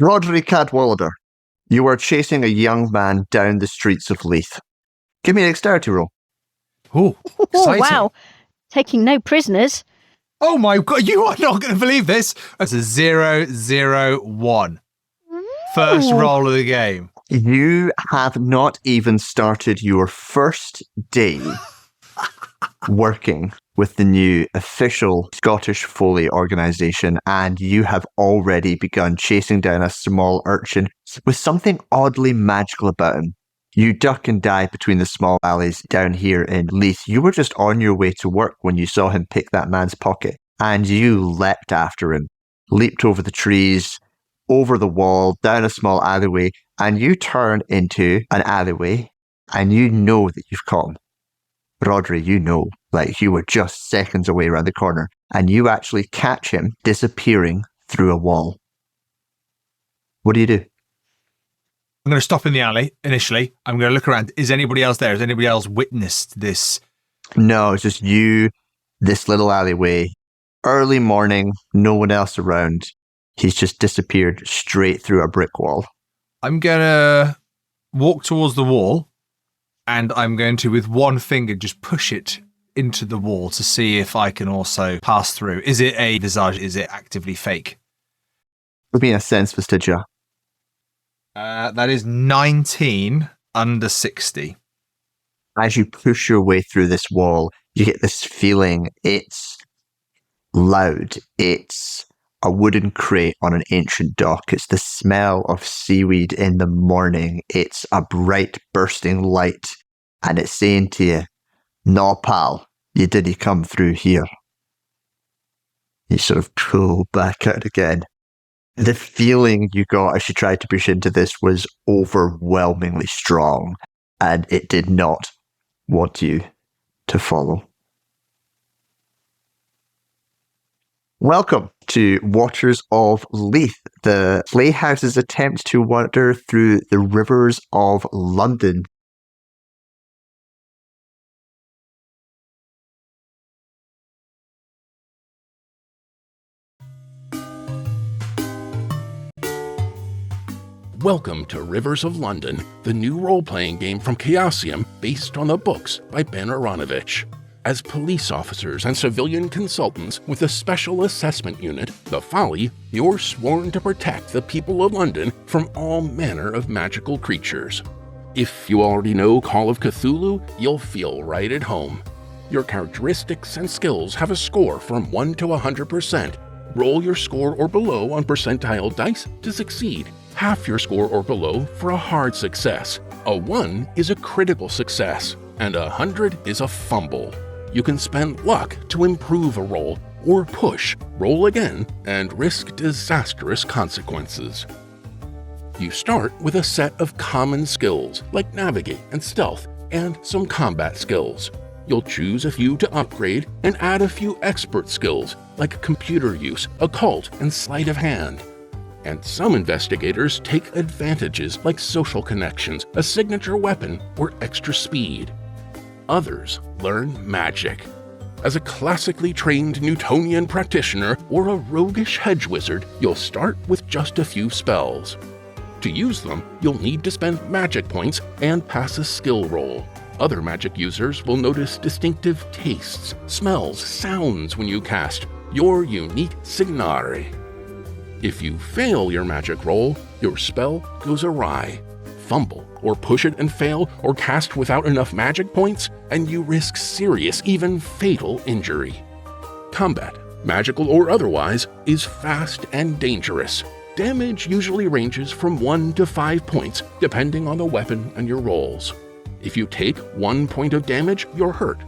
Rhodri Cadwallader, you are chasing a young man down the streets of Leith. Give me a dexterity roll. Oh, Oh, wow. Taking no prisoners. Oh my God, you are not going to believe this. That's a 0-0-1. First roll of the game. You have not even started your first day working with the new official Scottish Foley organisation, and you have already begun chasing down a small urchin with something oddly magical about him. You duck and dive between the small alleys down here in Leith. You were just on your way to work when you saw him pick that man's pocket, and you leapt after him, leaped over the trees, over the wall, down a small alleyway, and you turn into an alleyway, and you know that you've caught him. Rhodri, you know, like you were just seconds away around the corner, and you actually catch him disappearing through a wall. What do you do? I'm going to stop in the alley initially. I'm going to look around. Is anybody else there? Has anybody else witnessed this? No, it's just you, this little alleyway. Early morning, no one else around. He's just disappeared straight through a brick wall. I'm going to walk towards the wall, and I'm going to, with one finger, just push it into the wall to see if I can also pass through. Is it a visage? Is it actively fake? Give me a sense vestigia. That is 19 under 60. As you push your way through this wall, you get this feeling. It's loud. It's a wooden crate on an ancient dock. It's the smell of seaweed in the morning. It's a bright bursting light. And it's saying to you, "No, pal, you didn't come through here." You sort of pull back out again. The feeling you got as you tried to push into this was overwhelmingly strong, and it did not want you to follow. Welcome to Waters of Leith, the Playhouse's attempt to wander through the rivers of London. Welcome to Rivers of London, the new role-playing game from Chaosium based on the books by Ben Aronovich. As police officers and civilian consultants with a special assessment unit, the Folly, you're sworn to protect the people of London from all manner of magical creatures. If you already know Call of Cthulhu, you'll feel right at home. Your characteristics and skills have a score from 1 to 100%. Roll your score or below on percentile dice to succeed. Half your score or below for a hard success. A 1 is a critical success, and 100 is a fumble. You can spend luck to improve a roll, or push, roll again, and risk disastrous consequences. You start with a set of common skills like Navigate and Stealth, and some combat skills. You'll choose a few to upgrade and add a few expert skills like Computer Use, Occult, and Sleight of Hand. And some investigators take advantages like social connections, a signature weapon, or extra speed. Others learn magic. As a classically trained Newtonian practitioner or a roguish hedge wizard, you'll start with just a few spells. To use them, you'll need to spend magic points and pass a skill roll. Other magic users will notice distinctive tastes, smells, sounds when you cast your unique signare. If you fail your magic roll, your spell goes awry. Fumble, or push it and fail, or cast without enough magic points, and you risk serious, even fatal injury. Combat, magical or otherwise, is fast and dangerous. Damage usually ranges from 1 to 5 points, depending on the weapon and your rolls. If you take 1 point of damage, you're hurt.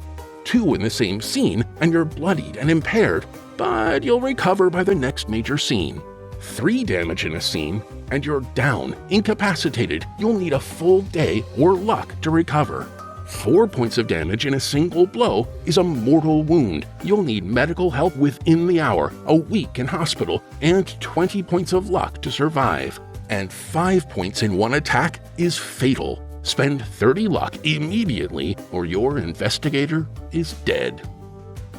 2 in the same scene, and you're bloodied and impaired, but you'll recover by the next major scene. 3 damage in a scene, and you're down, incapacitated. You'll need a full day or luck to recover. 4 points of damage in a single blow is a mortal wound. You'll need medical help within the hour, a week in hospital, and 20 points of luck to survive. And 5 points in one attack is fatal. Spend 30 luck immediately, or your investigator is dead.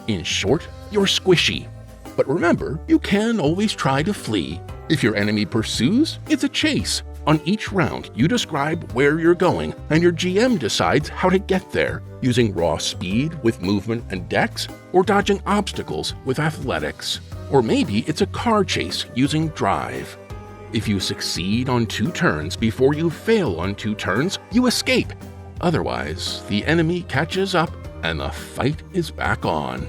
In short, you're squishy. But remember, you can always try to flee. If your enemy pursues, it's a chase. On each round, you describe where you're going, and your GM decides how to get there, using raw speed with movement and dex, or dodging obstacles with athletics. Or maybe it's a car chase using drive. If you succeed on 2 turns before you fail on 2 turns, you escape. Otherwise, the enemy catches up and the fight is back on.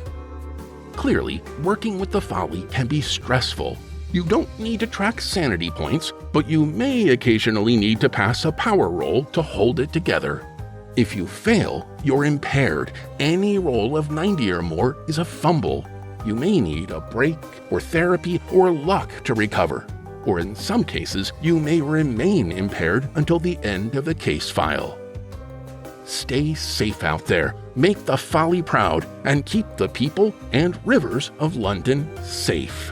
Clearly, working with the folly can be stressful. You don't need to track sanity points, but you may occasionally need to pass a power roll to hold it together. If you fail, you're impaired. Any roll of 90 or more is a fumble. You may need a break, or therapy, or luck to recover. Or in some cases, you may remain impaired until the end of the case file. Stay safe out there, make the folly proud, and keep the people and rivers of London safe.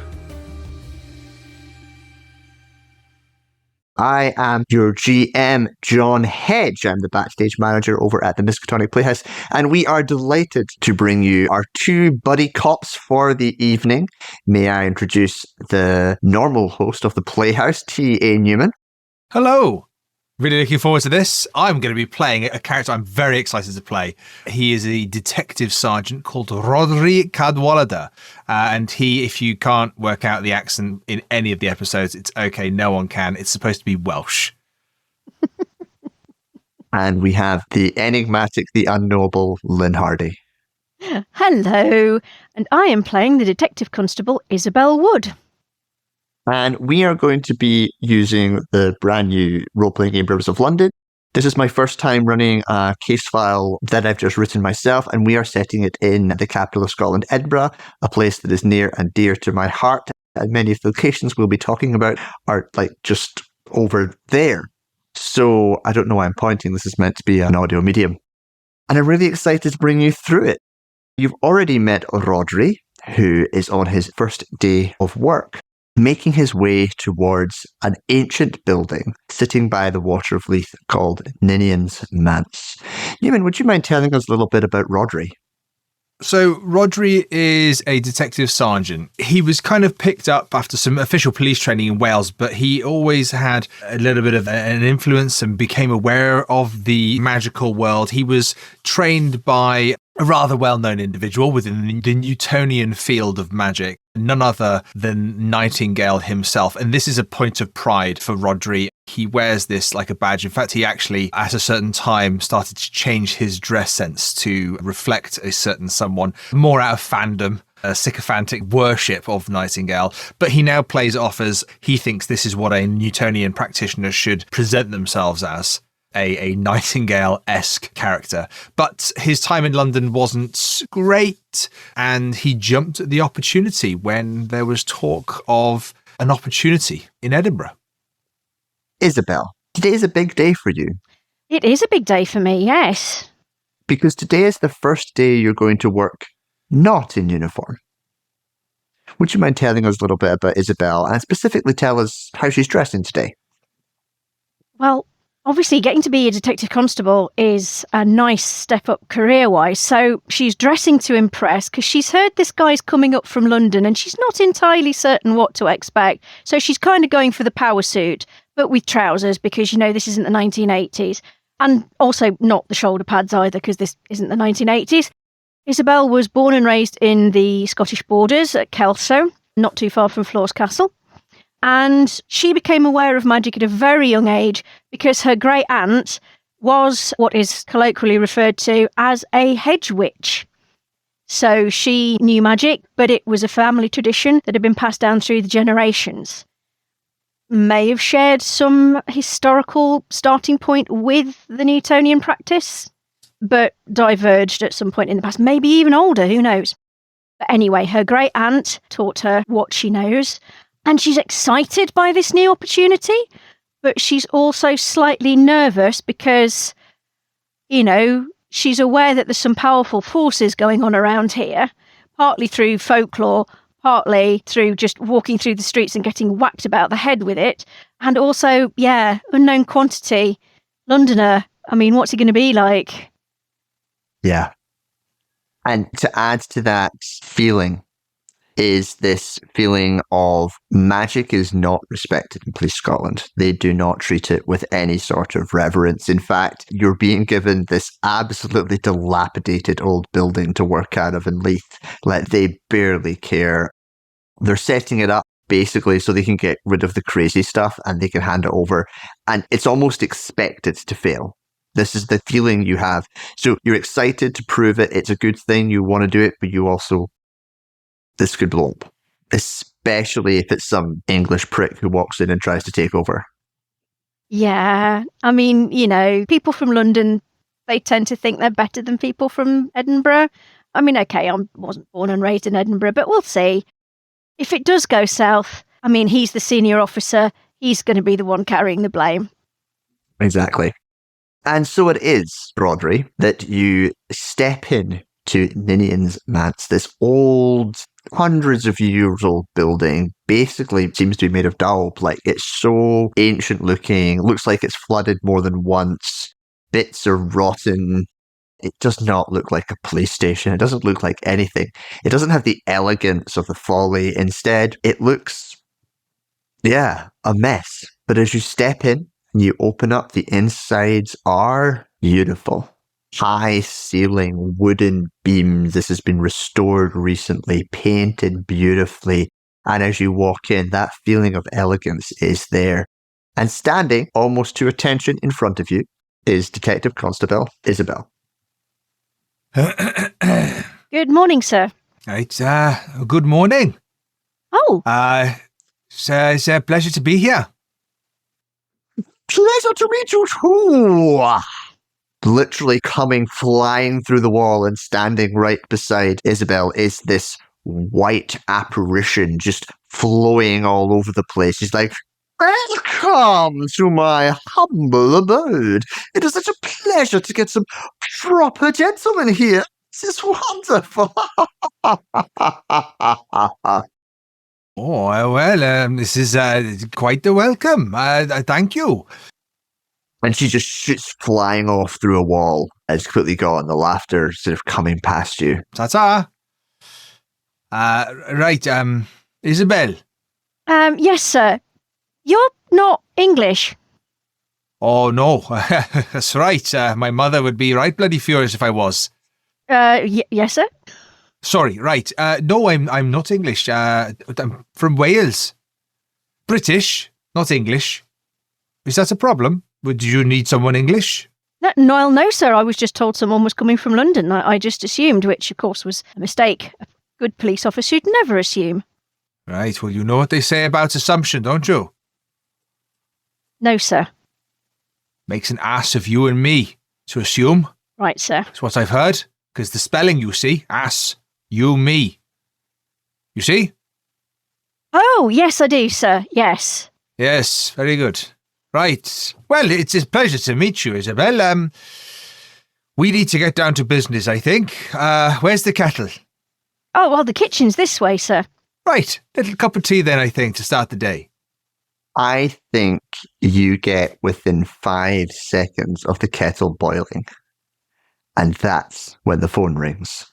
I am your GM, John Hedge. I'm the backstage manager over at the Miskatonic Playhouse, and we are delighted to bring you our 2 buddy cops for the evening. May I introduce the normal host of the Playhouse, T.A. Newman. Hello. Really looking forward to this. I'm going to be playing a character I'm very excited to play. He is a detective sergeant called Rhodri Cadwallader. And he, if you can't work out the accent in any of the episodes, it's okay, no one can. It's supposed to be Welsh. And we have the enigmatic, the unknowable Lynne Hardy. Hello, and I am playing the Detective Constable Isabelle Wood. And we are going to be using the brand new role-playing game Rivers of London. This is my first time running a case file that I've just written myself, and we are setting it in the capital of Scotland, Edinburgh, a place that is near and dear to my heart. And many of the locations we'll be talking about are like just over there. So I don't know why I'm pointing. This is meant to be an audio medium. And I'm really excited to bring you through it. You've already met Rhodri, who is on his first day of work, making his way towards an ancient building sitting by the water of Leith called Ninian's Manse. Newman, would you mind telling us a little bit about Rhodri? So Rhodri is a detective sergeant. He was kind of picked up after some official police training in Wales, but he always had a little bit of an influence and became aware of the magical world. He was trained by a rather well-known individual within the Newtonian field of magic, none other than Nightingale himself. And this is a point of pride for Rhodri. He wears this like a badge. In fact, he actually, at a certain time, started to change his dress sense to reflect a certain someone, more out of fandom, a sycophantic worship of Nightingale. But he now plays it off as he thinks this is what a Newtonian practitioner should present themselves as. A Nightingale-esque character. But his time in London wasn't great, and he jumped at the opportunity when there was talk of an opportunity in Edinburgh. Isabelle, today is a big day for you. It is a big day for me, yes. Because today is the first day you're going to work not in uniform. Would you mind telling us a little bit about Isabelle, and specifically tell us how she's dressing today? Well, obviously, getting to be a detective constable is a nice step up career-wise, so she's dressing to impress because she's heard this guy's coming up from London and she's not entirely certain what to expect. So she's kind of going for the power suit, but with trousers because, you know, this isn't the 1980s. And also not the shoulder pads either because this isn't the 1980s. Isabelle was born and raised in the Scottish borders at Kelso, not too far from Floors Castle. And she became aware of magic at a very young age because her great aunt was what is colloquially referred to as a hedge witch. So she knew magic, but it was a family tradition that had been passed down through the generations. May have shared some historical starting point with the Newtonian practice, but diverged at some point in the past, maybe even older, who knows. But anyway, her great aunt taught her what she knows. And she's excited by this new opportunity, but she's also slightly nervous because, you know, she's aware that there's some powerful forces going on around here, partly through folklore, partly through just walking through the streets and getting whacked about the head with it. And also, yeah, unknown quantity. Londoner, I mean, what's he going to be like? Yeah. And to add to that feeling, is this feeling of magic is not respected in Police Scotland. They do not treat it with any sort of reverence. In fact, you're being given this absolutely dilapidated old building to work out of in Leith. Like, they barely care. They're setting it up basically so they can get rid of the crazy stuff and they can hand it over. And it's almost expected to fail. This is the feeling you have. So you're excited to prove it. It's a good thing. You want to do it, but you also, this could blow up. Especially if it's some English prick who walks in and tries to take over. Yeah. I mean, you know, people from London, they tend to think they're better than people from Edinburgh. I mean, okay, I wasn't born and raised in Edinburgh, but we'll see. If it does go south, I mean, he's the senior officer. He's going to be the one carrying the blame. Exactly. And so it is, Rhodri, that you step in to Ninian's Manse, this old, hundreds of years old building, basically seems to be made of daub. Like, it's so ancient looking, looks like it's flooded more than once, bits are rotten. It does not look like a police station. It doesn't look like anything. It doesn't have the elegance of the folly. Instead, it looks, a mess. But as you step in, you open up, the insides are beautiful. High ceiling, wooden beams. This has been restored recently, painted beautifully. And as you walk in, that feeling of elegance is there. And standing almost to attention in front of you is Detective Constable Isabelle. Good morning, sir. It's good morning. Oh. It's a pleasure to be here. Pleasure to meet you too. Literally coming flying through the wall and standing right beside Isabelle is this white apparition just flowing all over the place. She's like, welcome to my humble abode. It is such a pleasure to get some proper gentlemen here. This is wonderful. Oh, well, this is quite the welcome. Thank you. And she just shoots flying off through a wall. It's quickly gone, the laughter sort of coming past you. Ta-ta. Right, Isabelle. Yes, sir. You're not English. Oh, no. That's right. My mother would be right bloody furious if I was. Yes, sir. Sorry, right. No, I'm not English. I'm from Wales. British, not English. Is that a problem? Would you need someone English? No, sir. I was just told someone was coming from London. I just assumed, which, of course, was a mistake. A good police officer would never assume. Right, well, you know what they say about assumption, don't you? No, sir. Makes an ass of you and me to assume. Right, sir. That's what I've heard. Because the spelling, you see, ass, you, me. You see? Oh, yes, I do, sir. Yes. Yes, very good. Right. Well, it's a pleasure to meet you, Isabelle. We need to get down to business, I think. Where's the kettle? Oh, well, the kitchen's this way, sir. Right. Little cup of tea then, I think, to start the day. I think you get within 5 seconds of the kettle boiling. And that's when the phone rings.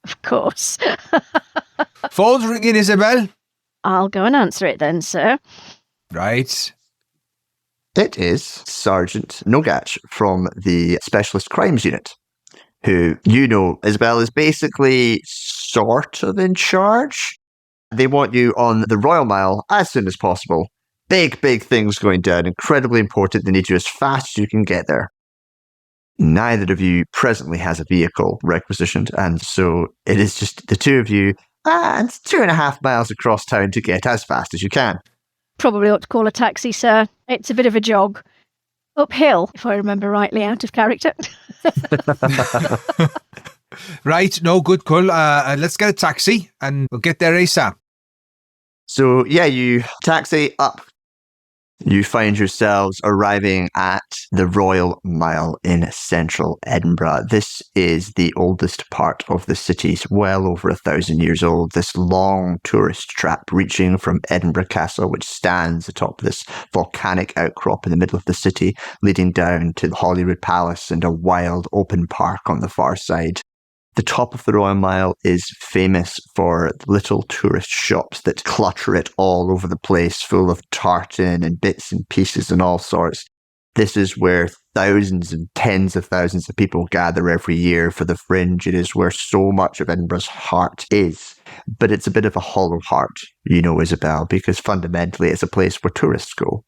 Of course. Phone's ringing, Isabelle. I'll go and answer it then, sir. Right. It is Sergeant Nogach from the Specialist Crimes Unit, who, you know, Isabelle is basically sort of in charge. They want you on the Royal Mile as soon as possible. Big things going down. Incredibly important. They need you as fast as you can get there. Neither of you presently has a vehicle requisitioned, and so it is just the two of you and 2.5 miles across town to get as fast as you can. Probably ought to call a taxi, sir. It's a bit of a jog. Uphill, if I remember rightly, out of character. Right, no, good call. Let's get a taxi and we'll get there ASAP. So, yeah, you taxi up. You find yourselves arriving at the Royal Mile in central Edinburgh. This is the oldest part of the city. It's well over 1,000 years old. This long tourist trap reaching from Edinburgh Castle, which stands atop this volcanic outcrop in the middle of the city, leading down to the Holyrood Palace and a wild open park on the far side. The top of the Royal Mile is famous for little tourist shops that clutter it all over the place, full of tartan and bits and pieces and all sorts. This is where thousands and tens of thousands of people gather every year for the Fringe. It is where so much of Edinburgh's heart is. But it's a bit of a hollow heart, you know, Isabelle, because fundamentally it's a place where tourists go.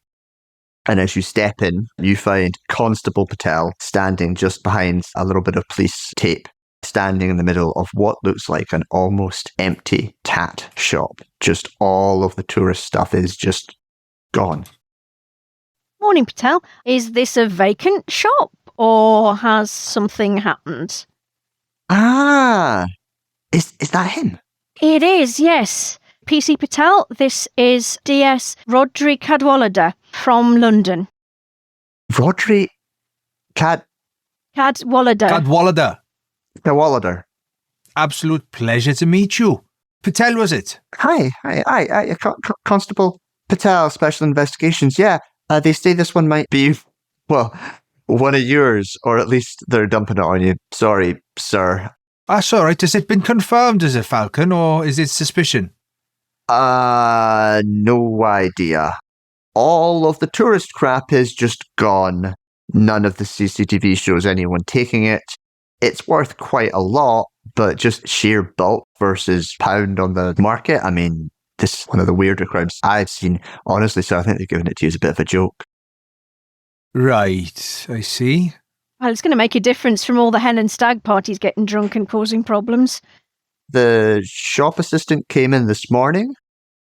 And as you step in, you find Constable Patel standing just behind a little bit of police tape, standing in the middle of what looks like an almost empty tat shop. Just all of the tourist stuff is just gone. Morning, Patel. Is this a vacant shop or has something happened? Ah, is that him? It is, yes. PC Patel, this is DS Rhodri Cadwallader from London. Rhodri Cadwallader. Cadwallader. Absolute pleasure to meet you. Patel, was it? Hi, Constable Patel, Special Investigations. Yeah, they say this one might be, well, one of yours, or at least they're dumping it on you. Sorry, sir. That's all right. Has it been confirmed as a falcon, or is it suspicion? No idea. All of the tourist crap is just gone. None of the CCTV shows anyone taking it. It's worth quite a lot, but just sheer bulk versus pound on the market. I mean, this is one of the weirder crimes I've seen, honestly, so I think they're giving it to you as a bit of a joke. Right, I see. Well, it's going to make a difference from all the hen and stag parties getting drunk and causing problems. The shop assistant came in this morning.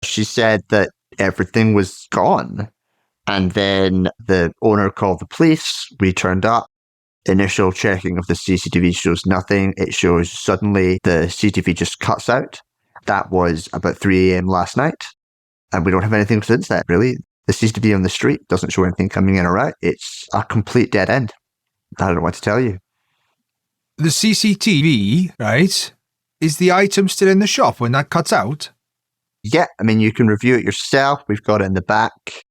She said that everything was gone. And then the owner called the police. We turned up. Initial checking of the CCTV shows nothing. It shows suddenly the CCTV just cuts out. That was about 3 a.m. last night. And we don't have anything since that, really. The CCTV on the street doesn't show anything coming in or out. It's a complete dead end. I don't know what to tell you. The CCTV, right? Is the item still in the shop when that cuts out? Yeah, I mean, you can review it yourself. We've got it in the back.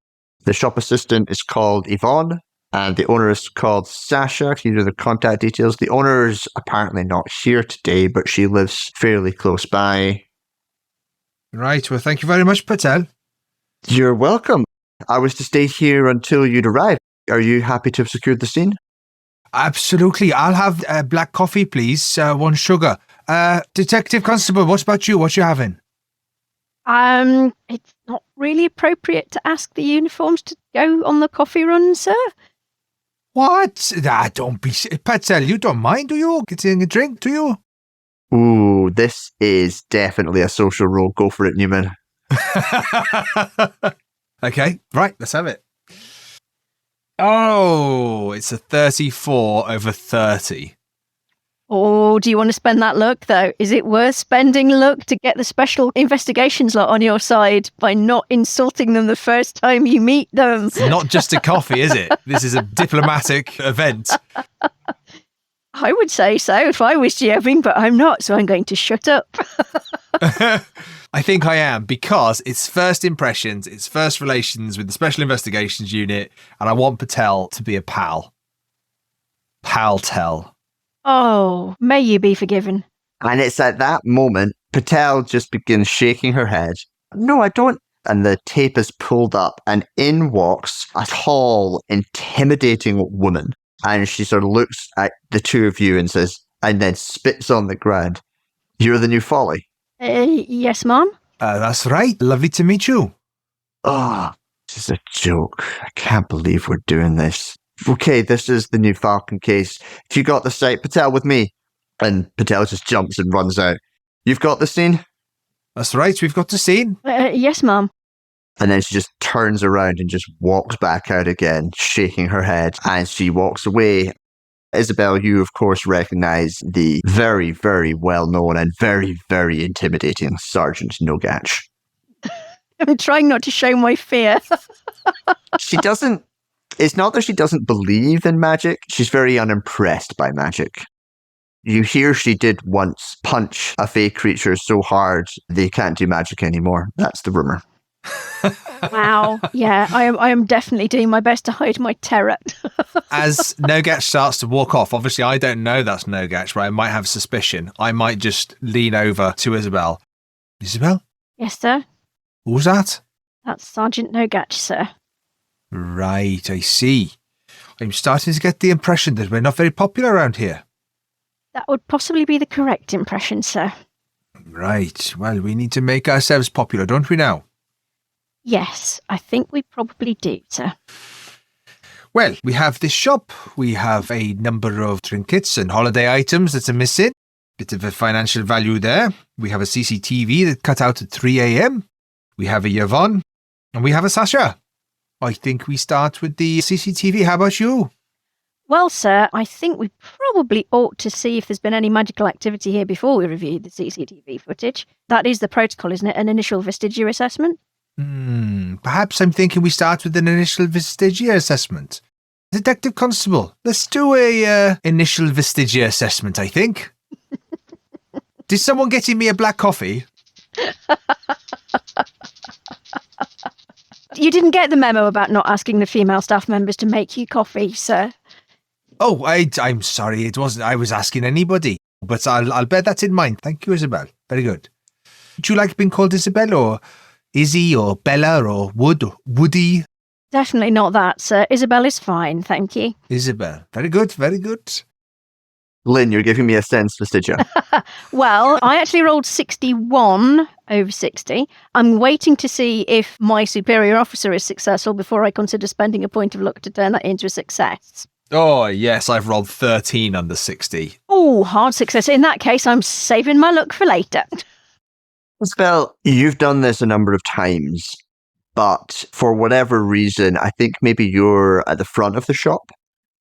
The shop assistant is called Yvonne, and the owner is called Sasha. These are the contact details. The owner's apparently not here today, but she lives fairly close by. Right, well, thank you very much, Patel. You're welcome. I was to stay here until you'd arrive. Are you happy to have secured the scene? Absolutely. I'll have black coffee, please. 1 sugar. Detective Constable, what about you? What you having? It's not really appropriate to ask the uniforms to go on the coffee run, sir. What? Don't be... Patel, you don't mind, do you? Getting a drink, do you? Ooh, this is definitely a social role. Go for it, Newman. Okay, right, let's have it. Oh, it's a 34/30. Oh, do you want to spend that luck, though? Is it worth spending luck to get the special investigations lot on your side by not insulting them the first time you meet them? It's not just a coffee, is it? This is a diplomatic event. I would say so if I was GMing, but I'm not, so I'm going to shut up. I think I am, because it's first impressions, it's first relations with the Special Investigations Unit, and I want Patel to be a pal. Pal-tel. Oh, may you be forgiven. And it's at that moment, Patel just begins shaking her head. No, I don't. And the tape is pulled up, and in walks a tall, intimidating woman. And she sort of looks at the two of you and says, and then spits on the ground. You're the new Folly. Yes, Mom? That's right. Lovely to meet you. Oh, this is a joke. I can't believe we're doing this. Okay, this is the new Falcon case. If you got the site, Patel with me. And Patel just jumps and runs out. You've got the scene? That's right. We've got the scene. Yes, Mom. And then she just turns around and just walks back out again, shaking her head. And she walks away. Isabelle, you, of course, recognize the very, very well-known and very, very intimidating Sergeant Nogach. I'm trying not to show my fear. She doesn't... It's not that she doesn't believe in magic. She's very unimpressed by magic. You hear she did once punch a fey creature so hard they can't do magic anymore. That's the rumor. Wow. Yeah, I am definitely doing my best to hide my terror. As Nogatch starts to walk off, obviously I don't know that's Nogatch, but I might have suspicion. I might just lean over to Isabelle. Isabelle? Yes, sir. Who's that? That's Sergeant Nogatch, sir. Right, I see. I'm starting to get the impression that we're not very popular around here. That would possibly be the correct impression, sir. Right, well, we need to make ourselves popular, don't we now? Yes, I think we probably do, sir. Well, we have this shop. We have a number of trinkets and holiday items that are missing. Bit of a financial value there. We have a CCTV that cut out at 3 a.m. We have a Yvonne. And we have a Sasha. I think we start with the CCTV. How about you? Well, sir, I think we probably ought to see if there's been any magical activity here before we review the CCTV footage. That is the protocol, isn't it? An initial vestigia assessment? Perhaps I'm thinking we start with an initial vestigia assessment. Detective Constable, let's do a initial vestigia assessment, I think. Did someone get me a black coffee? You didn't get the memo about not asking the female staff members to make you coffee, sir? Oh, I'm sorry. It wasn't. I was asking anybody, but I'll bear that in mind. Thank you, Isabelle. Very good. Would you like being called Isabelle or Izzy or Bella or Wood or Woody? Definitely not that, sir. Isabelle is fine, thank you. Isabelle. Very good. Very good. Lynne, you're giving me a sense vestigia. Well, I actually rolled 61 over 60. I'm waiting to see if my superior officer is successful before I consider spending a point of luck to turn that into a success. Oh, yes. I've rolled 13 under 60. Oh, hard success. In that case, I'm saving my luck for later. Isabelle, you've done this a number of times, but for whatever reason, I think maybe you're at the front of the shop.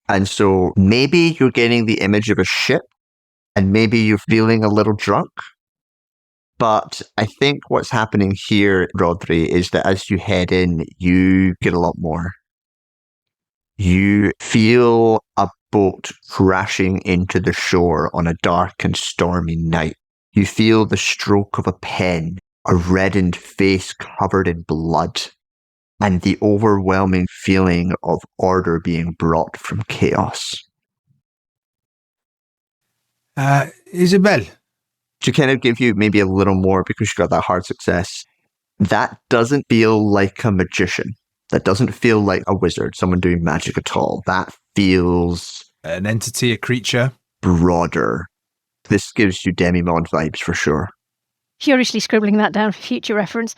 And so maybe you're getting the image of a ship and maybe you're feeling a little drunk. But I think what's happening here, Rhodri, is that as you head in, you get a lot more. You feel a boat crashing into the shore on a dark and stormy night. You feel the stroke of a pen, a reddened face covered in blood, and the overwhelming feeling of order being brought from chaos. Isabelle. To kind of give you maybe a little more because you got that hard success, that doesn't feel like a magician. That doesn't feel like a wizard, someone doing magic at all. That feels... an entity, a creature. Broader. This gives you Demimond vibes for sure. Furiously scribbling that down for future reference.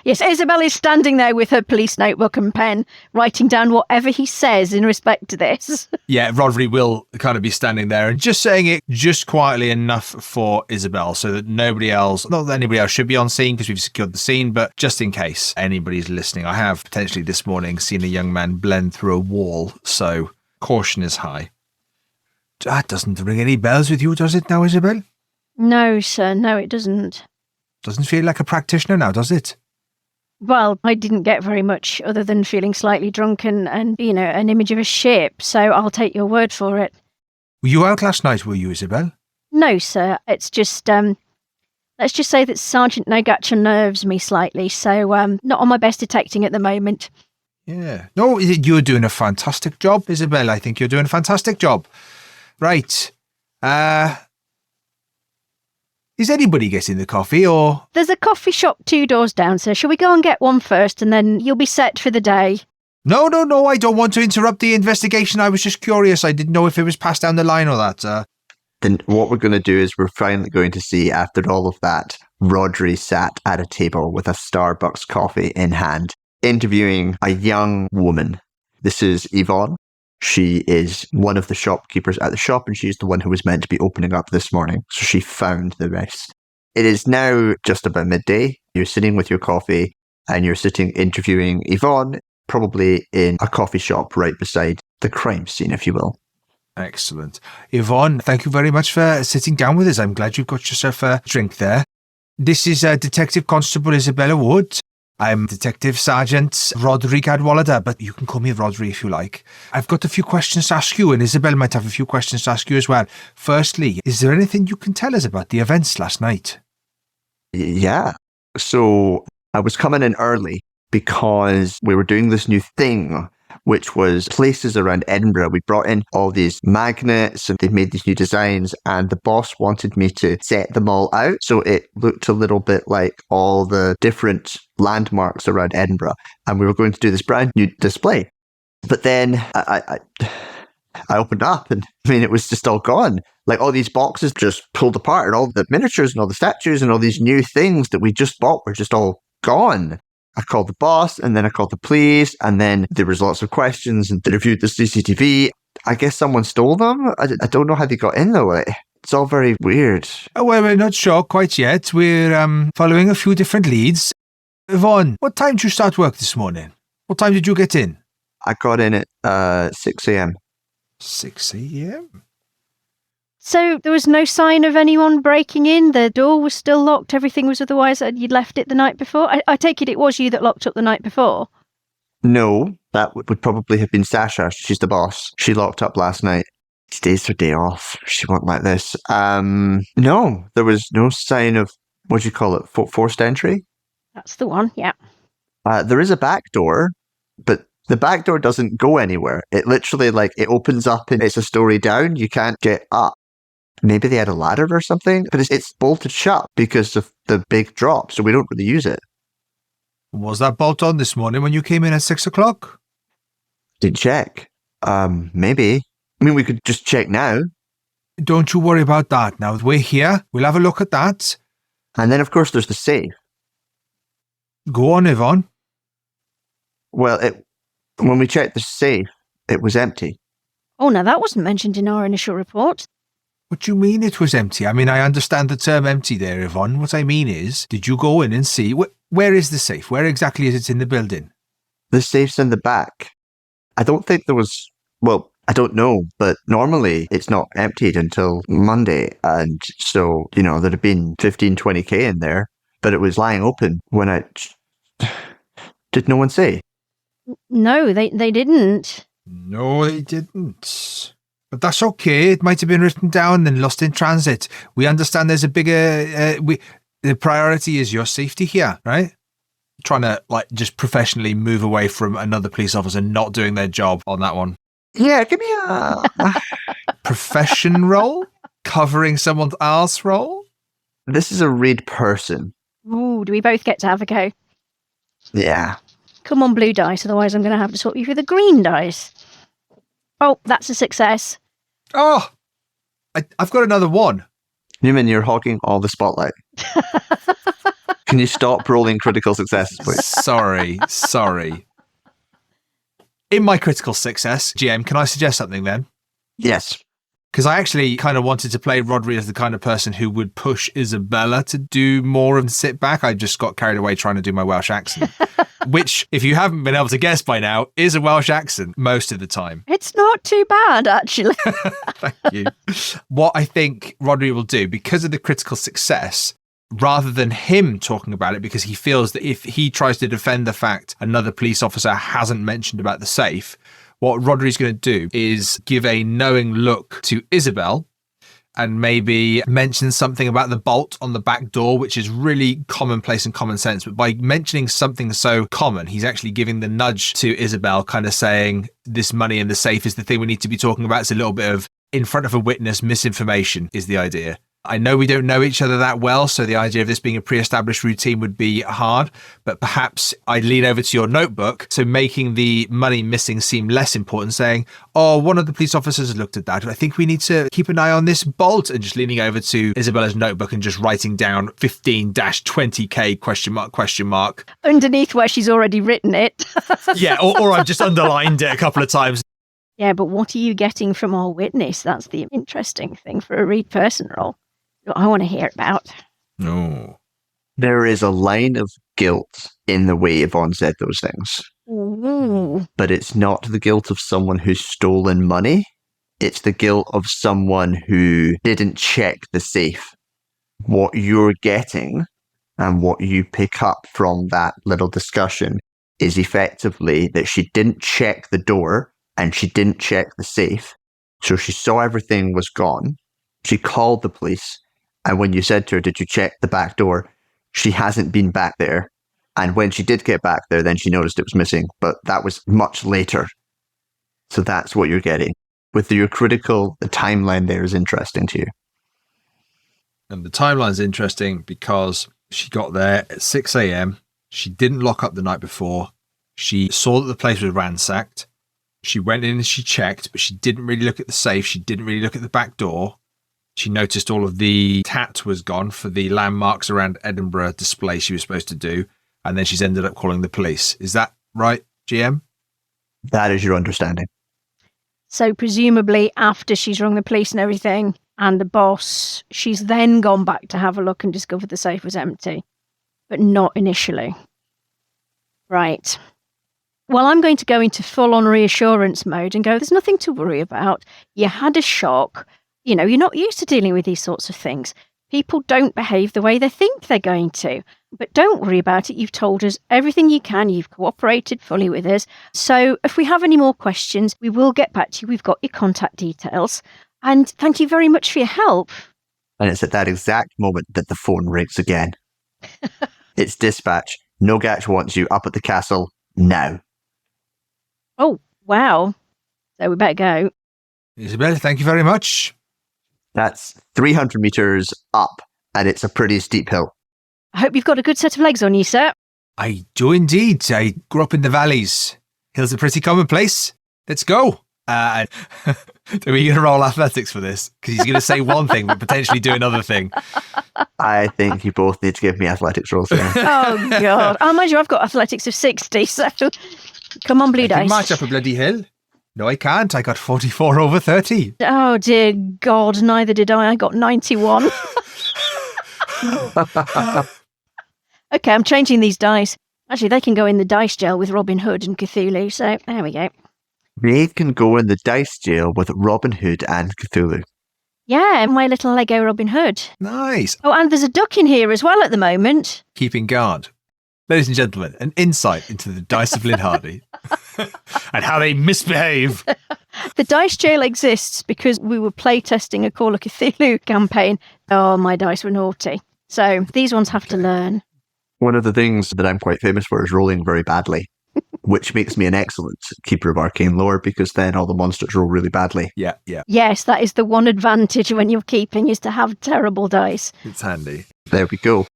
Yes, Isabelle is standing there with her police notebook and pen, writing down whatever he says in respect to this. Yeah, Rhodri will kind of be standing there and just saying it just quietly enough for Isabelle so that nobody else, not that anybody else should be on scene because we've secured the scene, but just in case anybody's listening. I have potentially this morning seen a young man blend through a wall, so caution is high. That doesn't ring any bells with you, does it now, Isabelle? No, sir, no, it doesn't. Doesn't feel like a practitioner now, does it? Well, I didn't get very much other than feeling slightly drunk and you know, an image of a ship, so I'll take your word for it. Were you out last night, were you, Isabelle? No, sir, it's just, let's just say that Sergeant Nogatch unnerves me slightly, so not on my best detecting at the moment. Yeah. No, you're doing a fantastic job, Isabelle. I think you're doing a fantastic job. Right. Is anybody getting the coffee, or...? There's a coffee shop 2 doors down, sir. Shall we go and get one first, and then you'll be set for the day? No, I don't want to interrupt the investigation. I was just curious. I didn't know if it was passed down the line or that. Then what we're going to do is we're finally going to see, after all of that, Rhodri sat at a table with a Starbucks coffee in hand, interviewing a young woman. This is Yvonne. She is one of the shopkeepers at the shop, and she's the one who was meant to be opening up this morning. So she found the rest. It is now just about midday. You're sitting with your coffee, and you're sitting interviewing Yvonne, probably in a coffee shop right beside the crime scene, if you will. Excellent. Yvonne, thank you very much for sitting down with us. I'm glad you've got yourself a drink there. This is Detective Constable Isabelle Wood. I'm Detective Sergeant Rhodri Cadwallader, but you can call me Rhodri if you like. I've got a few questions to ask you, and Isabelle might have a few questions to ask you as well. Firstly, is there anything you can tell us about the events last night? Yeah. So I was coming in early because we were doing this new thing, which was places around Edinburgh. We brought in all these magnets and they made these new designs, and the boss wanted me to set them all out so it looked a little bit like all the different landmarks around Edinburgh. And we were going to do this brand new display. But then I opened up and it was just all gone. Like all these boxes just pulled apart and all the miniatures and all the statues and all these new things that we just bought were just all gone. I called the boss and then I called the police and then there was lots of questions and they reviewed the CCTV. I guess someone stole them. I don't know how they got in though. It's all very weird. Oh, well, we're not sure quite yet. We're following a few different leads. Yvonne, what time did you start work this morning? What time did you get in? I got in at 6 a.m. 6 a.m.? So there was no sign of anyone breaking in? The door was still locked? Everything was otherwise? You'd left it the night before? I take it was you that locked up the night before? No, that would probably have been Sasha. She's the boss. She locked up last night. Today's her day off. She won't like this. No, there was no sign of, what do you call it, forced entry? That's the one, yeah. There is a back door, but the back door doesn't go anywhere. It literally, it opens up and it's a story down. You can't get up. Maybe they had a ladder or something, but it's bolted shut because of the big drop, so we don't really use it. Was that bolt on this morning when you came in at 6 o'clock? Didn't check. Maybe. We could just check now. Don't you worry about that. Now we're here. We'll have a look at that. And then, of course, there's the safe. Go on, Yvonne. Well, when we checked the safe, it was empty. Oh, no, that wasn't mentioned in our initial report. What do you mean it was empty? I understand the term empty there, Yvonne. What I mean is, did you go in and see, where is the safe? Where exactly is it in the building? The safe's in the back. I don't think there was, I don't know, but normally it's not emptied until Monday. And so, there'd have been 15, 20k in there, but it was lying open when did no one say? No, they didn't. No, they didn't. But that's okay. It might have been written down and lost in transit. We understand there's a bigger... the priority is your safety here, right? Trying to, just professionally move away from another police officer not doing their job on that one. Yeah, give me a... Profession role? Covering someone else's role? This is a read person. Ooh, do we both get to have a go? Yeah. Come on, blue dice, otherwise I'm going to have to swap you for the green dice. Oh, that's a success. Oh, I've got another one. Newman, you're hogging all the spotlight. Can you stop rolling critical successes, please? Sorry. In my critical success, GM, can I suggest something then? Yes. Because I actually kind of wanted to play Rhodri as the kind of person who would push Isabella to do more and sit back. I just got carried away trying to do my Welsh accent, which, if you haven't been able to guess by now, is a Welsh accent most of the time. It's not too bad, actually. Thank you. What I think Rhodri will do, because of the critical success, rather than him talking about it, because he feels that if he tries to defend the fact another police officer hasn't mentioned about the safe, what Rhodri's going to do is give a knowing look to Isabelle and maybe mention something about the bolt on the back door, which is really commonplace and common sense. But by mentioning something so common, he's actually giving the nudge to Isabelle, kind of saying this money in the safe is the thing we need to be talking about. It's a little bit of in front of a witness misinformation is the idea. I know we don't know each other that well, so the idea of this being a pre-established routine would be hard, but perhaps I lean over to your notebook, so making the money missing seem less important, saying, oh, one of the police officers has looked at that. I think we need to keep an eye on this bolt, and just leaning over to Isabella's notebook and just writing down 15-20k question mark. Underneath where she's already written it. Yeah, or I've just underlined it a couple of times. Yeah, but what are you getting from our witness? That's the interesting thing for a read person roll. I want to hear about. No. There is a line of guilt in the way Yvonne said those things. Ooh. But it's not the guilt of someone who's stolen money. It's the guilt of someone who didn't check the safe. What you're getting and what you pick up from that little discussion is effectively that she didn't check the door and she didn't check the safe. So she saw everything was gone. She called the police. And when you said to her, did you check the back door? She hasn't been back there. And when she did get back there, then she noticed it was missing, but that was much later. So that's what you're getting. With your critical, the timeline there is interesting to you. And the timeline's interesting because she got there at 6 a.m. She didn't lock up the night before. She saw that the place was ransacked. She went in and she checked, but she didn't really look at the safe. She didn't really look at the back door. She noticed all of the tat was gone for the landmarks around Edinburgh display she was supposed to do. And then she's ended up calling the police. Is that right, GM? That is your understanding. So presumably after she's rung the police and everything and the boss, she's then gone back to have a look and discovered the safe was empty, but not initially. Right. Well, I'm going to go into full-on reassurance mode and go, there's nothing to worry about. You had a shock. You know, you're not used to dealing with these sorts of things. People don't behave the way they think they're going to. But don't worry about it. You've told us everything you can. You've cooperated fully with us. So if we have any more questions, we will get back to you. We've got your contact details. And thank you very much for your help. And it's at that exact moment that the phone rings again. It's dispatch. Nogach wants you up at the castle now. Oh, wow. So we better go. Isabelle, thank you very much. That's 300 meters up, and it's a pretty steep hill. I hope you've got a good set of legs on you, sir. I do indeed. I grew up in the valleys. Hills are pretty commonplace. Let's go. Are we going to roll athletics for this? Because he's going to say one thing, but potentially do another thing. I think you both need to give me athletics rolls there. Oh, God. Oh, mind you, I've got athletics of 60, so come on, blue I can dice. march up a bloody hill. No, I can't. I got 44 over 30. Oh, dear God, neither did I. I got 91. Okay, I'm changing these dice. Actually, they can go in the dice jail with Robin Hood and Cthulhu, so there we go. They can go in the dice jail with Robin Hood and Cthulhu. Yeah, my little Lego Robin Hood. Nice. Oh, and there's a duck in here as well at the moment. Keeping guard. Ladies and gentlemen, an insight into the dice of Lynne Hardy and how they misbehave. The dice jail exists because we were playtesting a Call of Cthulhu campaign. Oh, my dice were naughty. So these ones have to learn. One of the things that I'm quite famous for is rolling very badly, which makes me an excellent keeper of arcane lore because then all the monsters roll really badly. Yeah. Yes, that is the one advantage when you're keeping is to have terrible dice. It's handy. There we go.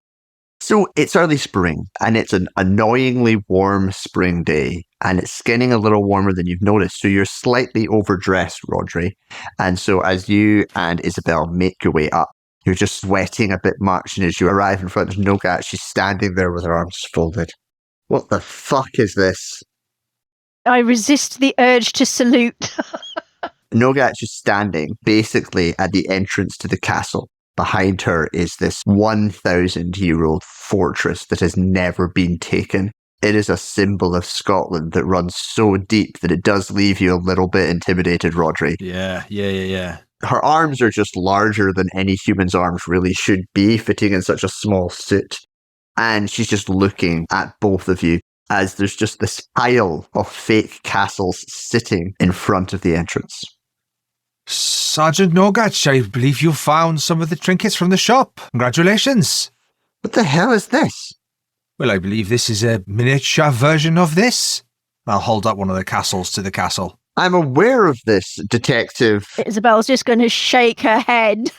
So it's early spring, and it's an annoyingly warm spring day, and it's getting a little warmer than you've noticed. So you're slightly overdressed, Rhodri. And so as you and Isabelle make your way up, you're just sweating a bit much, and as you arrive in front of Nogach, she's standing there with her arms folded. What the fuck is this? I resist the urge to salute. Nogach is standing basically at the entrance to the castle. Behind her is this 1,000-year-old fortress that has never been taken. It is a symbol of Scotland that runs so deep that it does leave you a little bit intimidated, Rhodri. Yeah. Her arms are just larger than any human's arms really should be, fitting in such a small suit. And she's just looking at both of you as there's just this pile of fake castles sitting in front of the entrance. Sergeant Nogach, I believe you found some of the trinkets from the shop. Congratulations. What the hell is this? Well, I believe this is a miniature version of this. I'll hold up one of the castles to the castle. I'm aware of this, Detective. Isabelle's just going to shake her head.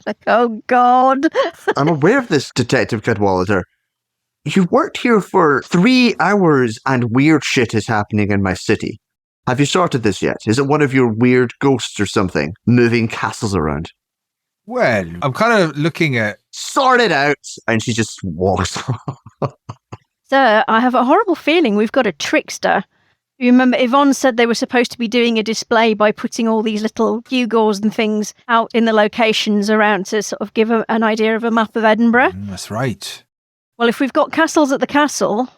Like, oh, God. I'm aware of this, Detective Cadwallader. You've worked here for 3 hours and weird shit is happening in my city. Have you sorted this yet? Is it one of your weird ghosts or something, moving castles around? Well, I'm kind of looking at... Sort it out! And she just walks off. Sir, I have a horrible feeling we've got a trickster. You remember Yvonne said they were supposed to be doing a display by putting all these little gewgaws and things out in the locations around to sort of give an idea of a map of Edinburgh? That's right. Well, if we've got castles at the castle,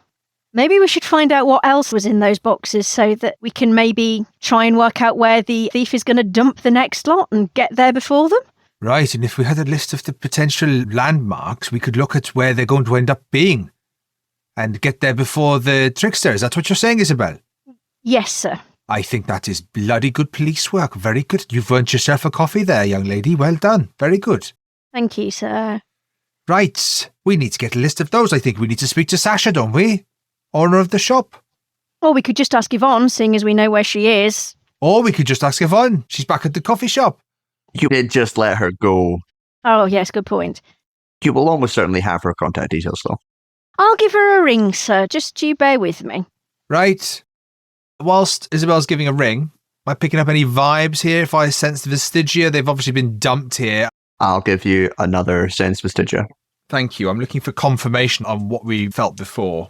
maybe we should find out what else was in those boxes so that we can maybe try and work out where the thief is going to dump the next lot and get there before them. Right, and if we had a list of the potential landmarks, we could look at where they're going to end up being and get there before the trickster. Is that what you're saying, Isabelle? Yes, sir. I think that is bloody good police work. Very good. You've earned yourself a coffee there, young lady. Well done. Very good. Thank you, sir. Right. We need to get a list of those. I think we need to speak to Sasha, don't we? Owner of the shop. Or we could just ask Yvonne, seeing as we know where she is. Or we could just ask Yvonne. She's back at the coffee shop. You did just let her go. Oh, yes, good point. You will almost certainly have her contact details, though. I'll give her a ring, sir. Just you bear with me. Right. Whilst Isabelle's giving a ring, am I picking up any vibes here? If I sense the vestigia, they've obviously been dumped here. I'll give you another sense vestigia. Thank you. I'm looking for confirmation on what we felt before.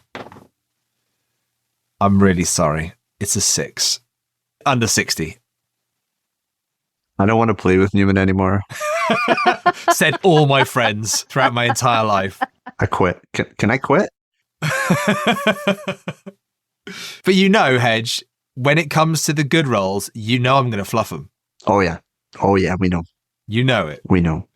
I'm really sorry. It's a 6. Under 60. I don't want to play with Newman anymore. Said all my friends throughout my entire life. I quit. Can I quit? But you know, Hedge, when it comes to the good rolls, you know I'm going to fluff them. Oh, yeah. Oh, yeah, we know. You know it. We know.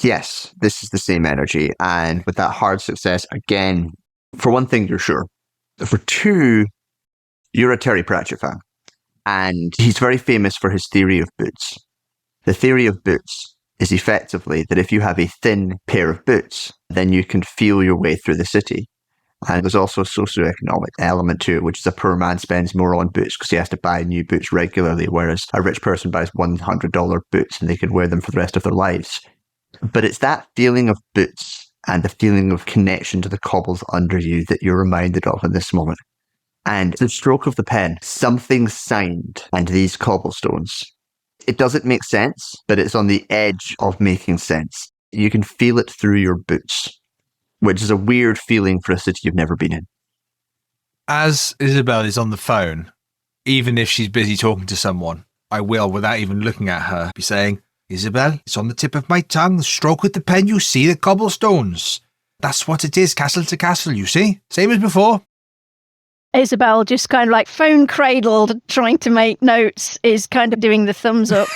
Yes, this is the same energy. And with that hard success, again, for one thing, you're sure. For two, you're a Terry Pratchett fan. And he's very famous for his theory of boots. The theory of boots is effectively that if you have a thin pair of boots, then you can feel your way through the city. And there's also a socioeconomic element to it, which is a poor man spends more on boots because he has to buy new boots regularly, whereas a rich person buys $100 boots and they can wear them for the rest of their lives. But it's that feeling of boots and the feeling of connection to the cobbles under you that you're reminded of in this moment. And the stroke of the pen, something signed, and these cobblestones. It doesn't make sense, but it's on the edge of making sense. You can feel it through your boots, which is a weird feeling for a city you've never been in. As Isabelle is on the phone, even if she's busy talking to someone, I will, without even looking at her, be saying, Isabelle, it's on the tip of my tongue. The stroke with the pen, you see the cobblestones. That's what it is, castle to castle, you see? Same as before. Isabelle, just kind of like phone cradled, trying to make notes, is kind of doing the thumbs up.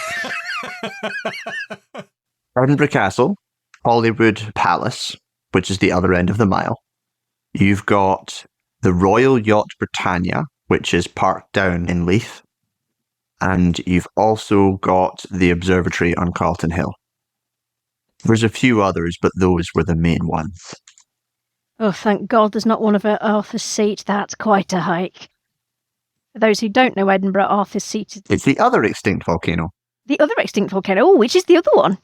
Edinburgh Castle, Hollywood Palace, which is the other end of the mile. You've got the Royal Yacht Britannia, which is parked down in Leith. And you've also got the observatory on Carlton Hill. There's a few others, but those were the main ones. Oh, thank God there's not one of Arthur's Seat. That's quite a hike. For those who don't know Edinburgh, Arthur's Seat is It's the other extinct volcano. the other extinct volcano. Oh, which is the other one?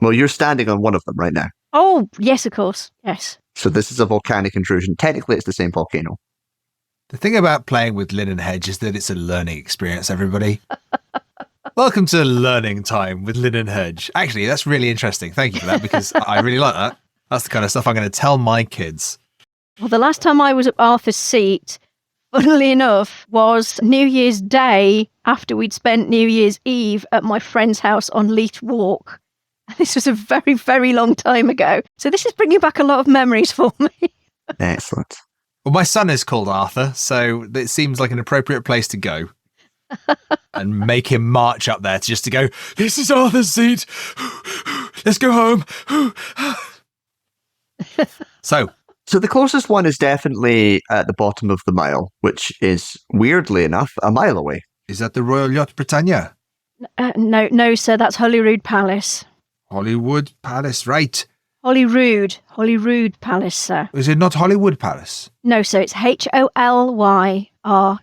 Well, you're standing on one of them right now. Oh, yes, of course. Yes. So this is a volcanic intrusion. Technically, it's the same volcano. The thing about playing with Lynne and Hedge is that it's a learning experience, everybody. Welcome to learning time with Lynne and Hedge. Actually, that's really interesting. Thank you for that, because I really like that. That's the kind of stuff I'm going to tell my kids. Well, the last time I was at Arthur's Seat, funnily enough, was New Year's Day after we'd spent New Year's Eve at my friend's house on Leith Walk. This was a very, very long time ago. So this is bringing back a lot of memories for me. Excellent. Well, my son is called Arthur, so it seems like an appropriate place to go. And make him march up there just to go, this is Arthur's Seat. Let's go home. So the closest one is definitely at the bottom of the mile, which is, weirdly enough, a mile away. is that the Royal Yacht Britannia? No, sir, that's Holyrood Palace. Hollywood Palace, right. Holyrood Palace, sir. Is it not Hollywood Palace? No, sir, it's Holyrood. Well,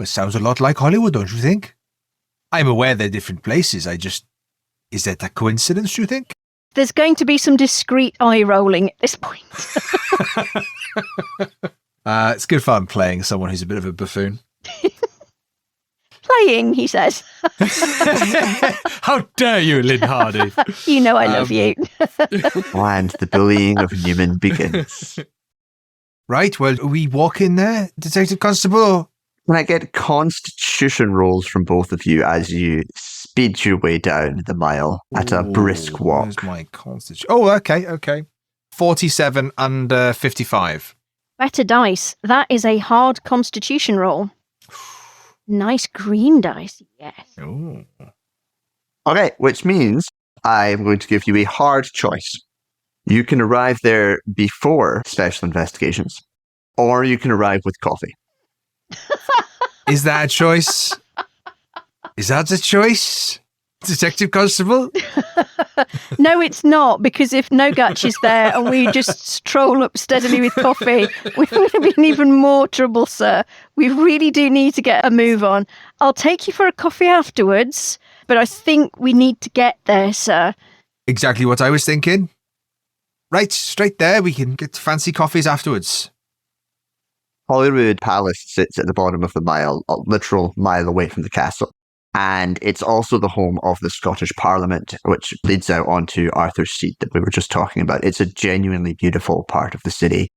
it sounds a lot like Hollywood, don't you think? I'm aware they're different places. Is that a coincidence, do you think? There's going to be some discreet eye rolling at this point. It's good fun playing someone who's a bit of a buffoon. Playing, he says. How dare you, Lynne Hardy? You know I love you. And the bullying of Newman begins. Right, well, are we walk in there, Detective Constable? Can I get constitution rolls from both of you as you speed your way down the mile at a brisk walk? Where's my constitution? Oh, okay. 47 under 55. Better dice. That is a hard constitution roll. Nice green dice, yes. Ooh. Okay, which means I'm going to give you a hard choice. You can arrive there before special investigations, or you can arrive with coffee. Is that a choice? Is that a choice? Detective Constable? No, it's not, because if Nogatch is there and we just stroll up steadily with coffee, we're going to be in even more trouble, sir. We really do need to get a move on. I'll take you for a coffee afterwards, but I think we need to get there, sir. Exactly what I was thinking. Right, straight there. We can get fancy coffees afterwards. Holyrood Palace sits at the bottom of the mile, a literal mile away from the castle. And it's also the home of the Scottish Parliament, which leads out onto Arthur's Seat that we were just talking about. It's a genuinely beautiful part of the city.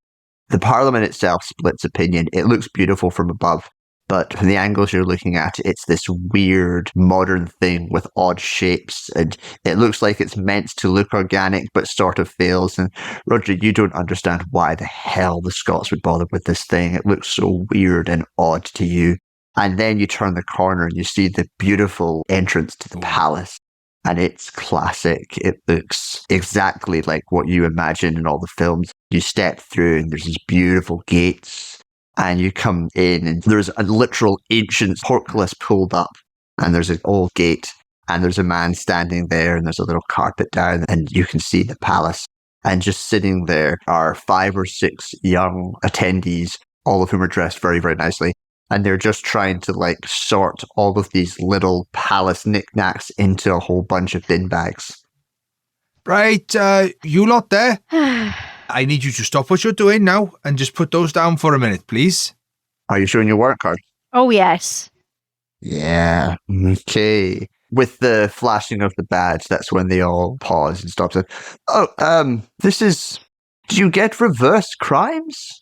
The Parliament itself splits opinion. It looks beautiful from above, but from the angles you're looking at, it's this weird modern thing with odd shapes, and it looks like it's meant to look organic, but sort of fails. And Rhodri, you don't understand why the hell the Scots would bother with this thing. It looks so weird and odd to you. And then you turn the corner and you see the beautiful entrance to the palace. And it's classic. It looks exactly like what you imagine in all the films. You step through and there's these beautiful gates. And you come in and there's a literal ancient portcullis pulled up. And there's an old gate. And there's a man standing there and there's a little carpet down. And you can see the palace. And just sitting there are 5 or 6 young attendees, all of whom are dressed very, very nicely. And they're just trying to sort all of these little palace knickknacks into a whole bunch of bin bags. Right, you lot there? I need you to stop what you're doing now and just put those down for a minute, please. Are you showing your work card? Oh, yes. Yeah, okay. With the flashing of the badge, that's when they all pause and stop. This is... Do you get reverse crimes?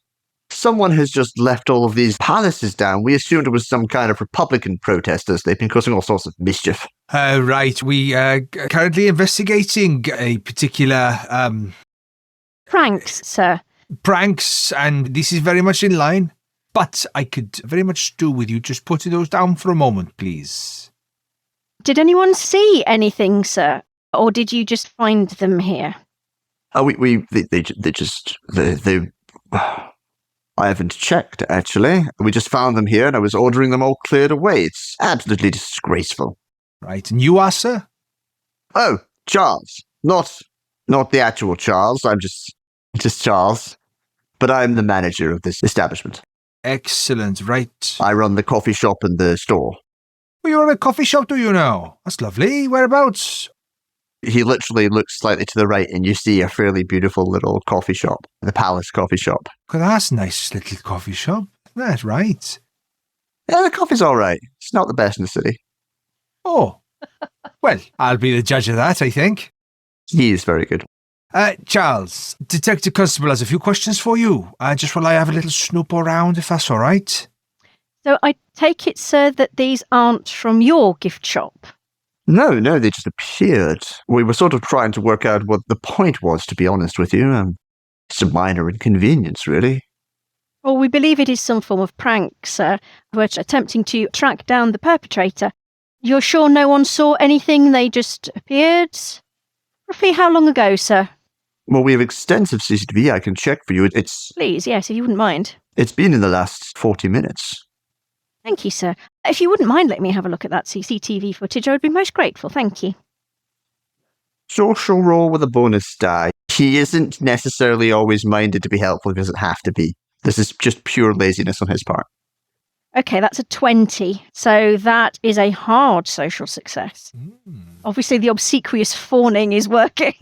Someone has just left all of these palaces down. We assumed it was some kind of Republican protesters. They've been causing all sorts of mischief. Right, we are currently investigating a particular... Pranks, sir. Pranks, and this is very much in line. But I could very much do with you just putting those down for a moment, please. Did anyone see anything, sir? Or did you just find them here? Oh, they I haven't checked, actually. We just found them here and I was ordering them all cleared away. It's absolutely disgraceful. Right, and you are, sir? Oh, Charles. Not the actual Charles. I'm just Charles. But I'm the manager of this establishment. Excellent, right. I run the coffee shop and the store. Well, you run a coffee shop, do you now? That's lovely. Whereabouts? He literally looks slightly to the right and you see a fairly beautiful little coffee shop, the Palace Coffee Shop. Well, that's a nice little coffee shop. That's right. Yeah, the coffee's all right. It's not the best in the city. Oh, well, I'll be the judge of that, I think. He is very good. Charles, Detective Constable has a few questions for you. Just while I have a little snoop around, if that's all right. So I take it, sir, that these aren't from your gift shop? No, they just appeared. We were sort of trying to work out what the point was, to be honest with you. It's a minor inconvenience, really. Well, we believe it is some form of prank, sir. We're attempting to track down the perpetrator. You're sure no one saw anything? They just appeared? Roughly how long ago, sir? Well, we have extensive CCTV. I can check for you. Please, yes, if you wouldn't mind. It's been in the last 40 minutes. Thank you, sir. If you wouldn't mind letting me have a look at that CCTV footage, I would be most grateful. Thank you. Social roll with a bonus die. He isn't necessarily always minded to be helpful. He doesn't have to be. This is just pure laziness on his part. Okay, that's a 20. So that is a hard social success. Obviously, the obsequious fawning is working.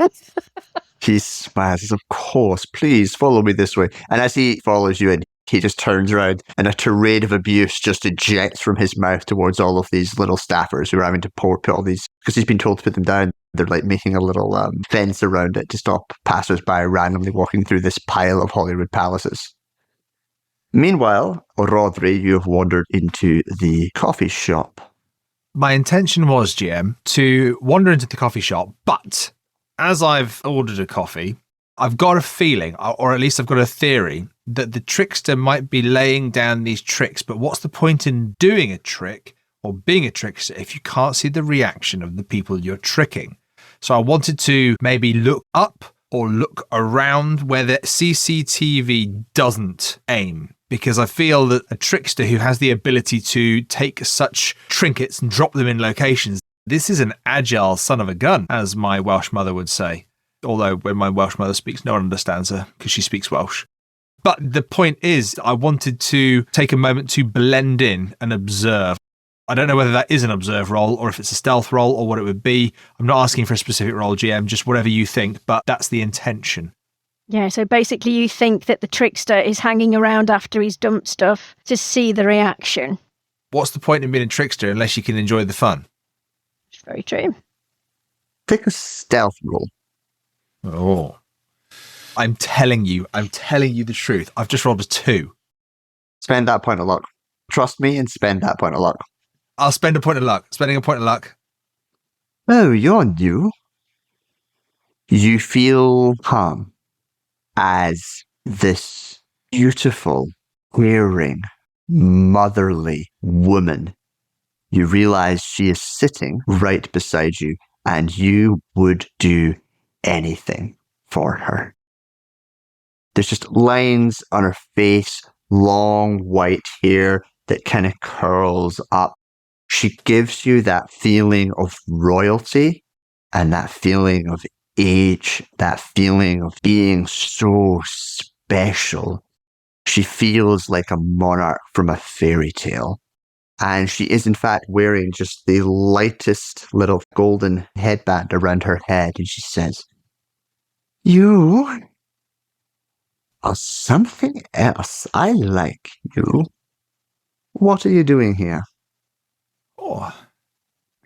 He smiles, of course, please follow me this way. And as he follows you in, he just turns around and a tirade of abuse just ejects from his mouth towards all of these little staffers who are having to put all these, because he's been told to put them down. They're making a little fence around it to stop passers-by randomly walking through this pile of Holyrood palaces. Meanwhile, Rhodri, you have wandered into the coffee shop. My intention was, GM, to wander into the coffee shop, but as I've ordered a coffee, I've got a feeling, or at least I've got a theory, that the trickster might be laying down these tricks, but what's the point in doing a trick or being a trickster if you can't see the reaction of the people you're tricking? So I wanted to maybe look up or look around where the CCTV doesn't aim, because I feel that a trickster who has the ability to take such trinkets and drop them in locations, This is an agile son of a gun, as my Welsh mother would say. Although when my Welsh mother speaks, no one understands her because she speaks Welsh. But the point is, I wanted to take a moment to blend in and observe. I don't know whether that is an observe role or if it's a stealth role or what it would be. I'm not asking for a specific role, GM, just whatever you think, but that's the intention. Yeah, so basically you think that the trickster is hanging around after he's dumped stuff to see the reaction. What's the point in being a trickster unless you can enjoy the fun? It's very true. Take a stealth roll. Oh. I'm telling you the truth. I've just rolled a 2. Spend that point of luck. Trust me and spend that point of luck. I'll spend a point of luck. Spending a point of luck. Oh, you're new. You feel calm as this beautiful, caring, motherly woman. You realize she is sitting right beside you and you would do anything for her. There's just lines on her face, long white hair that kind of curls up. She gives you that feeling of royalty and that feeling of age, that feeling of being so special. She feels like a monarch from a fairy tale. And she is in fact wearing just the lightest little golden headband around her head. And she says, "You are something else. I like you. What are you doing here?" Oh.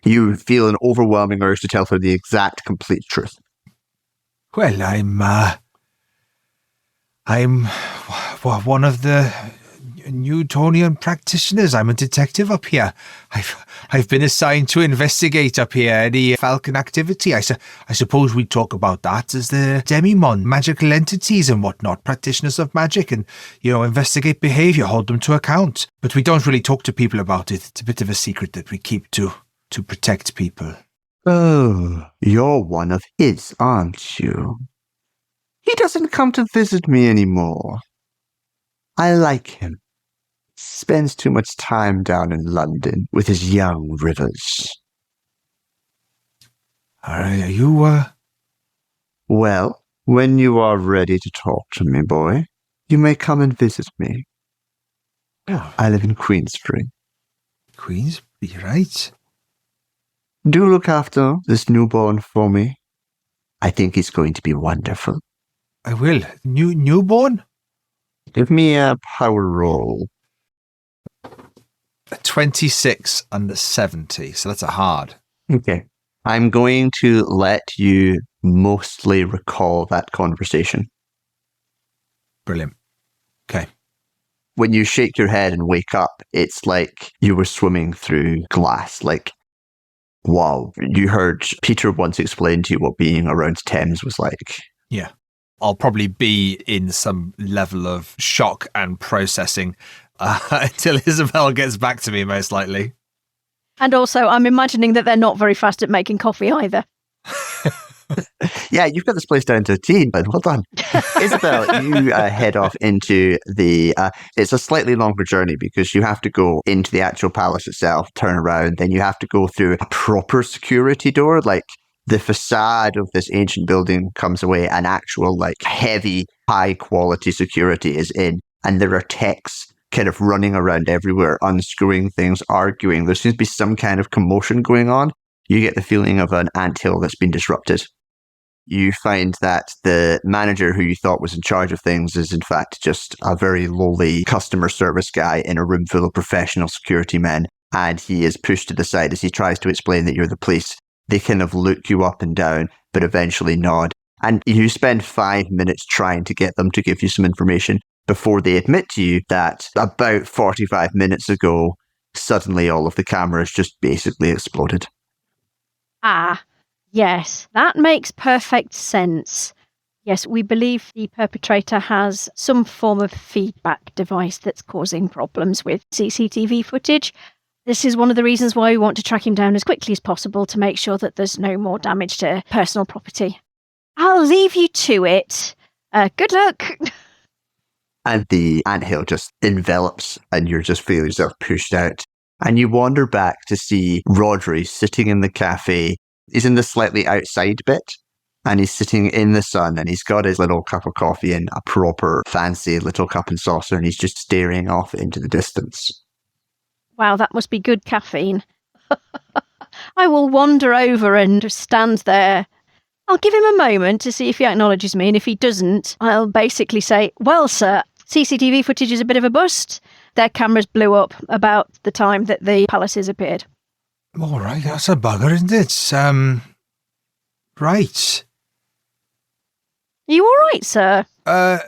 You feel an overwhelming urge to tell her the exact, complete truth. Well, I'm one of the Newtonian practitioners. I'm a detective up here. I've been assigned to investigate up here any Falcon activity. I suppose we talk about that as the Demimon, magical entities and whatnot, practitioners of magic, and investigate behavior, hold them to account. But we don't really talk to people about it. It's a bit of a secret that we keep to protect people. Oh, you're one of his, aren't you? He doesn't come to visit me anymore. I like him. Spends too much time down in London with his young Rivers. Are you, Well, when you are ready to talk to me, boy, you may come and visit me. Oh. I live in Queensbury. Queensbury, right? Do look after this newborn for me. I think he's going to be wonderful. I will. Newborn? Give me a power roll. A 26 under 70, so that's a hard. Okay. I'm going to let you mostly recall that conversation. Brilliant. Okay. When you shake your head and wake up, it's like you were swimming through glass. Like, wow. You heard Peter once explain to you what being around Thames was like. Yeah. I'll probably be in some level of shock and processing until Isabelle gets back to me, most likely. And also, I'm imagining that they're not very fast at making coffee either. Yeah, you've got this place down to a T, but well done. Isabelle, you head off into the... it's a slightly longer journey because you have to go into the actual palace itself, turn around, then you have to go through a proper security door. Like, the facade of this ancient building comes away, and actual, like, heavy, high-quality security is in, and there are techs kind of running around everywhere, unscrewing things, arguing. There seems to be some kind of commotion going on. You get the feeling of an anthill that's been disrupted. You find that the manager who you thought was in charge of things is in fact just a very lowly customer service guy in a room full of professional security men, and he is pushed to the side as he tries to explain that you're the police. They kind of look you up and down, but eventually nod. And you spend 5 minutes trying to get them to give you some information before they admit to you that about 45 minutes ago, suddenly all of the cameras just basically exploded. Ah, yes, that makes perfect sense. Yes, we believe the perpetrator has some form of feedback device that's causing problems with CCTV footage. This is one of the reasons why we want to track him down as quickly as possible to make sure that there's no more damage to personal property. I'll leave you to it. Good luck. And the anthill just envelops and you just feel yourself pushed out. And you wander back to see Rhodri sitting in the cafe. He's in the slightly outside bit, and he's sitting in the sun, and he's got his little cup of coffee in a proper fancy little cup and saucer, and he's just staring off into the distance. Wow, that must be good caffeine. I will wander over and just stand there. I'll give him a moment to see if he acknowledges me, and if he doesn't, I'll basically say, well, sir, CCTV footage is a bit of a bust. Their cameras blew up about the time that the palaces appeared. All right, that's a bugger, isn't it? Right. Are you all right, sir?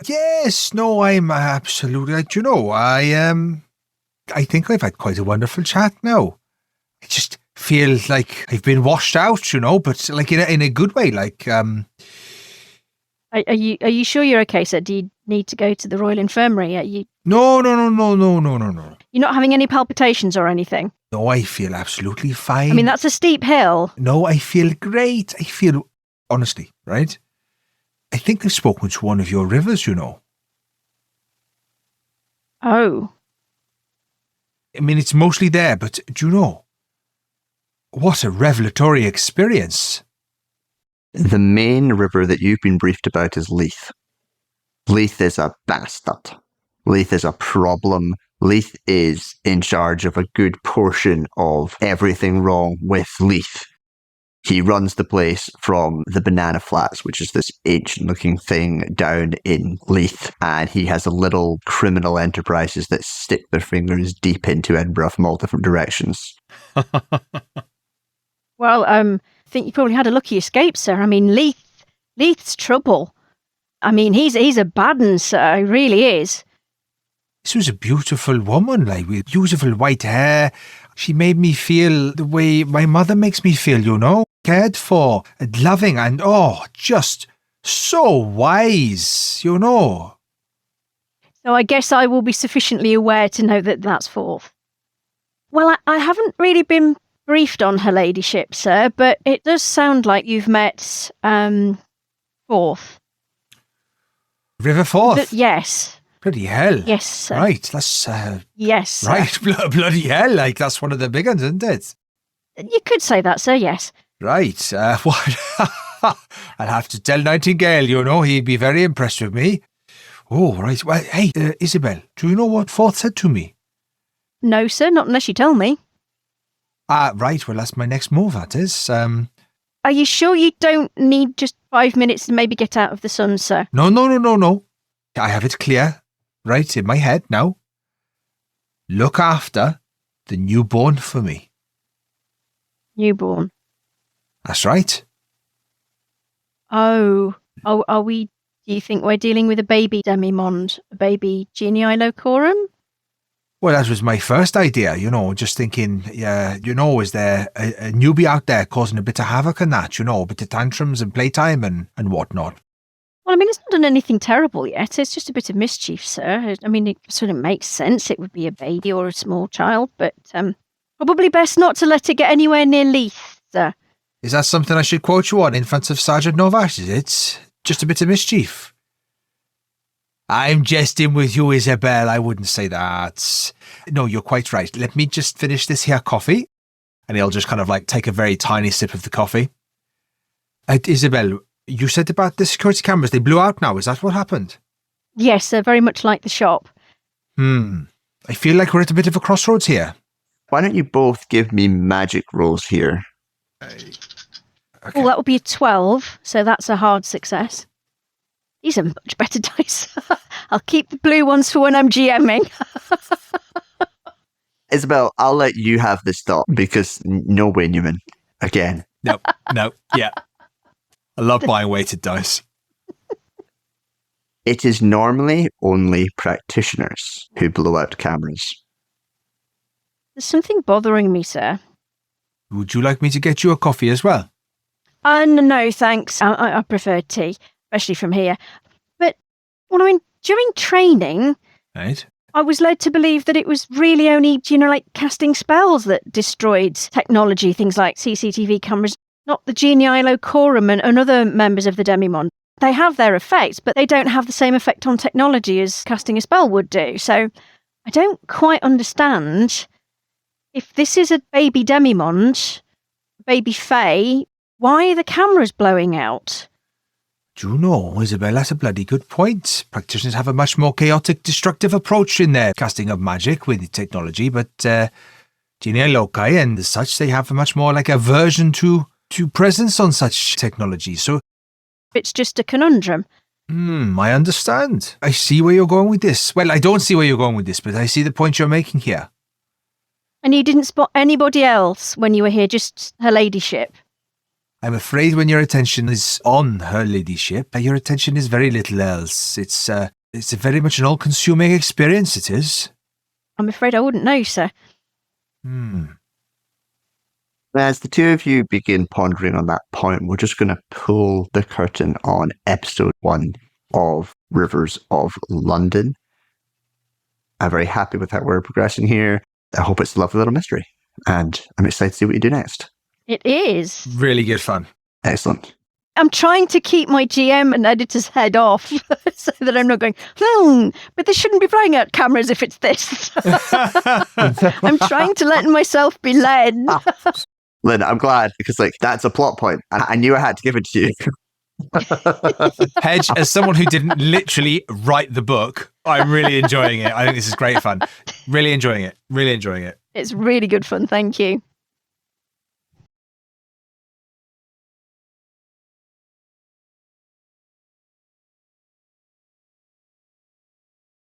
Yes, no, I'm absolutely, I think I've had quite a wonderful chat now. I just feel like I've been washed out, but like in a good way, like, Are you sure you're okay, sir? Do you need to go to the Royal Infirmary? No. You're not having any palpitations or anything? No, I feel absolutely fine. I mean, that's a steep hill. No, I feel great. I feel, honestly, right? I think I've spoken to one of your rivers, Oh. I mean, it's mostly there, but do you know? What a revelatory experience. The main river that you've been briefed about is Leith. Leith is a bastard. Leith is a problem. Leith is in charge of a good portion of everything wrong with Leith. He runs the place from the Banana Flats, which is this ancient-looking thing down in Leith, and he has a little criminal enterprises that stick their fingers deep into Edinburgh from all different directions. Well, I think you probably had a lucky escape, sir. I mean, Leith's trouble. I mean, he's a bad un, sir. He really is. This was a beautiful woman, like, with beautiful white hair. She made me feel the way my mother makes me feel, cared for and loving and, just so wise, So I guess I will be sufficiently aware to know that that's Forth. Well, I haven't really been briefed on her ladyship, sir, but it does sound like you've met, Forth. River Forth? Yes. Bloody hell. Yes, sir. Right, that's... yes, sir. Right, bloody hell, like, that's one of the big ones, isn't it? You could say that, sir, yes. Right, what? I'll have to tell Nightingale, he'd be very impressed with me. Oh, right. Well, hey, Isabelle, do you know what Forth said to me? No, sir, not unless you tell me. Right, well, that's my next move, that is. Are you sure you don't need just 5 minutes to maybe get out of the sun, sir? No. I have it clear, right, in my head now. Look after the newborn for me. Newborn? That's right. Oh, do you think we're dealing with a baby demimonde? A baby genii locorum? Well, that was my first idea, just thinking, is there a newbie out there causing a bit of havoc and that, a bit of tantrums and playtime and whatnot? Well, I mean, it's not done anything terrible yet. It's just a bit of mischief, sir. I mean, it sort of makes sense. It would be a baby or a small child, but probably best not to let it get anywhere near Leith, sir. Is that something I should quote you on in front of Sergeant Novak, is it? Just a bit of mischief? I'm jesting with you, Isabelle. I wouldn't say that. No, you're quite right. Let me just finish this here coffee. And he'll just kind of like take a very tiny sip of the coffee. Isabelle, you said about the security cameras. They blew out now. Is that what happened? Yes, they're very much like the shop. I feel like we're at a bit of a crossroads here. Why don't you both give me magic rolls here? Okay. Well, that would be a 12, so that's a hard success. These are much better dice. I'll keep the blue ones for when I'm GMing. Isabelle, I'll let you have this thought because no way, Newman. Again. No, yeah. I love buying weighted dice. It is normally only practitioners who blow out cameras. There's something bothering me, sir. Would you like me to get you a coffee as well? No, thanks. I prefer tea, especially from here. But, well, I mean, during training, Right. I was led to believe that it was really only, like casting spells that destroyed technology, things like CCTV cameras, not the genii locorum and other members of the Demimonde. They have their effects, but they don't have the same effect on technology as casting a spell would do. So I don't quite understand If this is a baby Demimonde, baby Fae, why are the cameras blowing out? Do you know, Isabelle, that's a bloody good point. Practitioners have a much more chaotic, destructive approach in their casting of magic with technology, but Genia Loci and such, they have a much more like aversion to presence on such technology. So It's just a conundrum. I understand. I see where you're going with this. Well, I don't see where you're going with this, but I see the point you're making here. And you didn't spot anybody else when you were here, just her ladyship? I'm afraid when your attention is on her ladyship, your attention is very little else. It's a very much an all-consuming experience, it is. I'm afraid I wouldn't know, sir. As the two of you begin pondering on that point, we're just going to pull the curtain on episode 1 of Rivers of London. I'm very happy with how we're progressing here. I hope it's a lovely little mystery, and I'm excited to see what you do next. It is. Really good fun. Excellent. I'm trying to keep my GM and editor's head off so that I'm not going, but they shouldn't be flying out cameras if it's this. I'm trying to let myself be led. Lynne, I'm glad, because that's a plot point, and I knew I had to give it to you. Hedge, as someone who didn't literally write the book, I'm really enjoying it. I think this is great fun. Really enjoying it. Really enjoying it. It's really good fun, thank you.